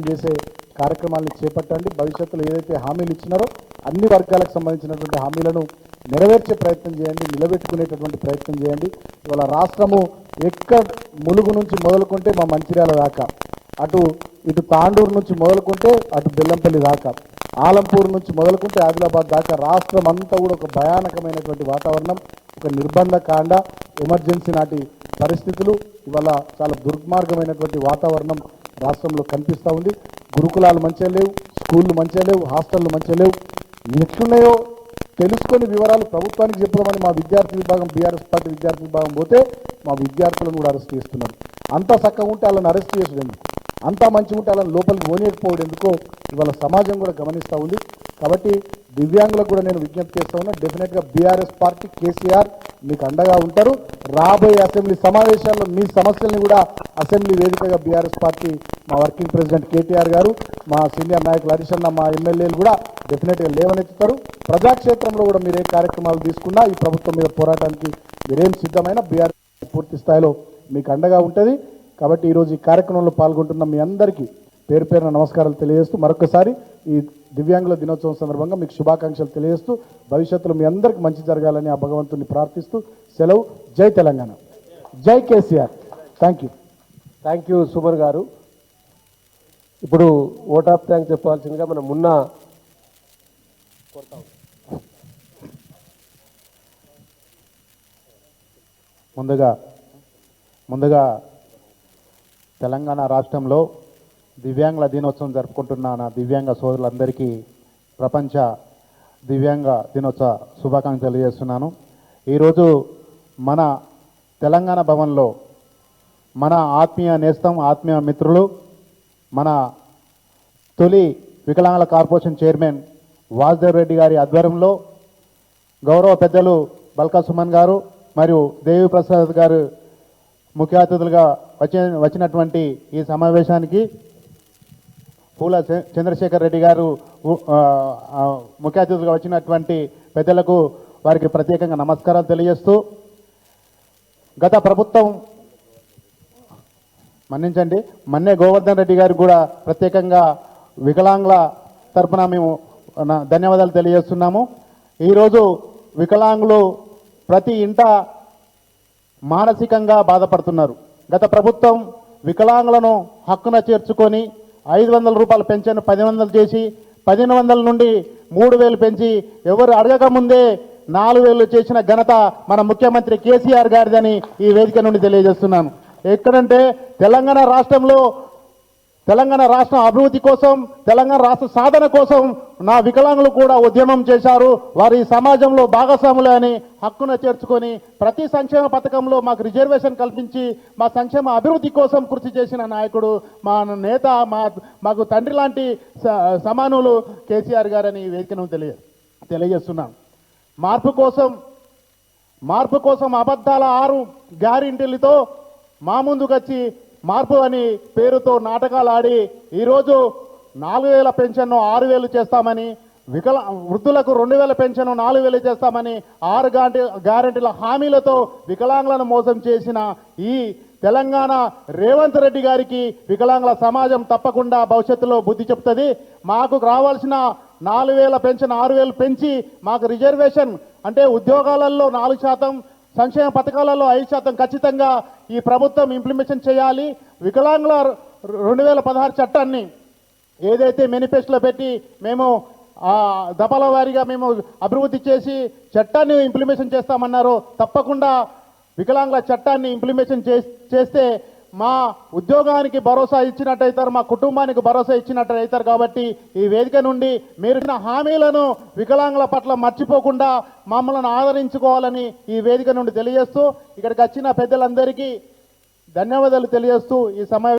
చేసే కార్యక్రమాలను చేపట్టండి. భవిష్యత్తులో ఏదైతే హామీలు ఇచ్చినారో అన్ని వర్గాలకు సంబంధించినటువంటి హామీలను నెరవేర్చే ప్రయత్నం చేయండి, నిలబెట్టుకునేటటువంటి ప్రయత్నం చేయండి. ఇవాళ రాష్ట్రము ఎక్కడ ములుగు నుంచి మొదలుకుంటే మా మంచిర్యాల దాకా, ఇటు తాండూరు నుంచి మొదలుకుంటే అటు బెల్లంపల్లి దాకా, ఆలంపూర్ నుంచి మొదలుకుంటే ఆదిలాబాద్ దాకా రాష్ట్రం అంతా కూడా ఒక భయానకమైనటువంటి వాతావరణం, ఒక నిర్బంధ కాండ, ఎమర్జెన్సీ నాటి పరిస్థితులు, ఇవాళ చాలా దుర్మార్గమైనటువంటి వాతావరణం రాష్ట్రంలో కనిపిస్తూ ఉంది. గురుకులాలు మంచిగా లేవు, స్కూళ్ళు మంచిగా లేవు, హాస్టళ్ళు మంచిగా లేవు. ఎట్లున్నాయో తెలుసుకొని వివరాలు ప్రభుత్వానికి చెప్పుదామని మా విద్యార్థి విభాగం, బీఆర్ఎస్ పార్టీ విద్యార్థి విభాగం పోతే మా విద్యార్థులను కూడా అరెస్ట్ చేస్తున్నారు. అంతా చక్కగా ఉంటే వాళ్ళని అరెస్ట్ చేసుడు ఎందుకు, అంతా మంచిగా ఉంటే వాళ్ళని లోపలికి పోనీయకపోవడం ఎందుకో ఇవాళ సమాజం కూడా గమనిస్తూ ఉంది. కాబట్టి దివ్యాంగులకు కూడా నేను విజ్ఞప్తి చేస్తా ఉన్నా, డెఫినెట్గా బీఆర్ఎస్ పార్టీ, కేసీఆర్ మీకు అండగా ఉంటారు. రాబోయే అసెంబ్లీ సమావేశాల్లో మీ సమస్యల్ని కూడా అసెంబ్లీ వేదికగా బీఆర్ఎస్ పార్టీ మా వర్కింగ్ ప్రెసిడెంట్ కేటీఆర్ గారు, మా సీనియర్ నాయకులు హరీష్ అన్న, మా ఎమ్మెల్యేలు కూడా డెఫినెట్గా లేవనెత్తుతారు. ప్రజాక్షేత్రంలో కూడా మీరే కార్యక్రమాలు తీసుకున్నా ఈ ప్రభుత్వం మీద పోరాటానికి మీరేం సిద్ధమైన బీఆర్ఎస్ పూర్తి స్థాయిలో మీకు అండగా ఉంటుంది. కాబట్టి ఈరోజు ఈ కార్యక్రమంలో పాల్గొంటున్న మీ అందరికీ పేరు పేరున నమస్కారాలు తెలియజేస్తూ మరొకసారి ఈ దివ్యాంగుల దినోత్సవం సందర్భంగా మీకు శుభాకాంక్షలు తెలియజేస్తూ భవిష్యత్తులో మీ అందరికీ మంచి జరగాలని ఆ భగవంతుని ప్రార్థిస్తూ సెలవు. జై తెలంగాణ, జై కేసీఆర్. థ్యాంక్ యూ సుమర్ గారు. ఇప్పుడు ఓట్ ఆఫ్ థ్యాంక్స్ చెప్పాల్సిందిగా మనం ముందుగా తెలంగాణ రాష్ట్రంలో దివ్యాంగుల దినోత్సవం జరుపుకుంటున్న నా దివ్యాంగ సోదరులందరికీ ప్రపంచ దివ్యాంగ దినోత్సవ శుభాకాంక్షలు తెలియజేస్తున్నాను. ఈరోజు మన తెలంగాణ భవన్లో మన ఆత్మీయ నేస్తం, ఆత్మీయ మిత్రులు, మన తొలి వికలాంగుల కార్పొరేషన్ చైర్మన్ వాసుదేవ్ రెడ్డి గారి ఆధ్వర్యంలో గౌరవ పెద్దలు బల్కా సుమన్ గారు మరియు దేవి ప్రసాద్ గారు ముఖ్య అతిథులుగా వచ్చినటువంటి ఈ సమావేశానికి పూల చంద్రశేఖర్ రెడ్డి గారు ముఖ్య అతిథులుగా వచ్చినటువంటి పెద్దలకు వారికి ప్రత్యేకంగా నమస్కారాలు తెలియజేస్తూ, గత ప్రభుత్వం మన్నే గోవర్ధన్ రెడ్డి గారికి కూడా ప్రత్యేకంగా వికలాంగుల తరపున మేము ధన్యవాదాలు తెలియజేస్తున్నాము. ఈరోజు వికలాంగులు ప్రతి ఇంట మానసికంగా బాధపడుతున్నారు. గత ప్రభుత్వం వికలాంగులను హక్కున చేర్చుకొని 500 రూపాయల పెన్షన్ 1000 చేసి 1500 నుండి 3000 పెంచి ఎవరు అడగకముందే 4000 చేసిన ఘనత మన ముఖ్యమంత్రి కేసీఆర్ గారిదని ఈ వేదిక నుండి తెలియజేస్తున్నాను. ఎక్కడంటే తెలంగాణ రాష్ట్రం అభివృద్ధి కోసం, తెలంగాణ రాష్ట్ర సాధన కోసం నా వికలాంగులు కూడా ఉద్యమం చేశారు. వారి సమాజంలో భాగస్వాములు అని హక్కున చేర్చుకొని ప్రతి సంక్షేమ పథకంలో మాకు రిజర్వేషన్ కల్పించి మా సంక్షేమ అభివృద్ధి కోసం కృషి చేసిన నాయకుడు, మా నేత, మాకు తండ్రి లాంటి సమానులు కేసీఆర్ గారని ఈ వేదికను తెలియజేస్తున్నాం. మార్పు కోసం అబద్ధాల 6 గ్యారెంటీలతో మా ముందుకొచ్చి మార్పు అని పేరుతో నాటకాలు ఆడి ఈరోజు 4000 పెన్షన్ 6000 చేస్తామని, వృద్ధులకు 2000 పెన్షన్ 4000 చేస్తామని 6 గ్యారెంటీల హామీలతో వికలాంగులను మోసం చేసిన ఈ తెలంగాణ రేవంత్ రెడ్డి గారికి వికలాంగుల సమాజం తప్పకుండా భవిష్యత్తులో బుద్ధి చెప్తుంది. మాకు రావాల్సిన 4000 పెన్షన్ 6000 పెంచి మాకు రిజర్వేషన్ అంటే ఉద్యోగాలలో 4%, సంక్షేమ పథకాలలో 5% ఖచ్చితంగా ఈ ప్రభుత్వం ఇంప్లిమెంటేషన్ చేయాలి. వికలాంగుల 2016 చట్టాన్ని ఏదైతే మేనిఫెస్టోలో పెట్టి మేము దఫల వారీగా మేము అభివృద్ధి చేసి చట్టాన్ని ఇంప్లిమెంటేషన్ చేస్తామన్నారో తప్పకుండా వికలాంగుల చట్టాన్ని ఇంప్లిమెంటేషన్ చేస్తే మా ఉద్యోగానికి భరోసా ఇచ్చినట్టయితారు, మా కుటుంబానికి భరోసా ఇచ్చినట్టయితారు. కాబట్టి ఈ వేదిక నుండి మీరు ఇచ్చిన హామీలను వికలాంగుల పట్ల మర్చిపోకుండా మమ్మల్ని ఆదరించుకోవాలని ఈ వేదిక నుండి తెలియజేస్తూ ఇక్కడికి వచ్చిన పెద్దలందరికీ ధన్యవాదాలు తెలియజేస్తూ ఈ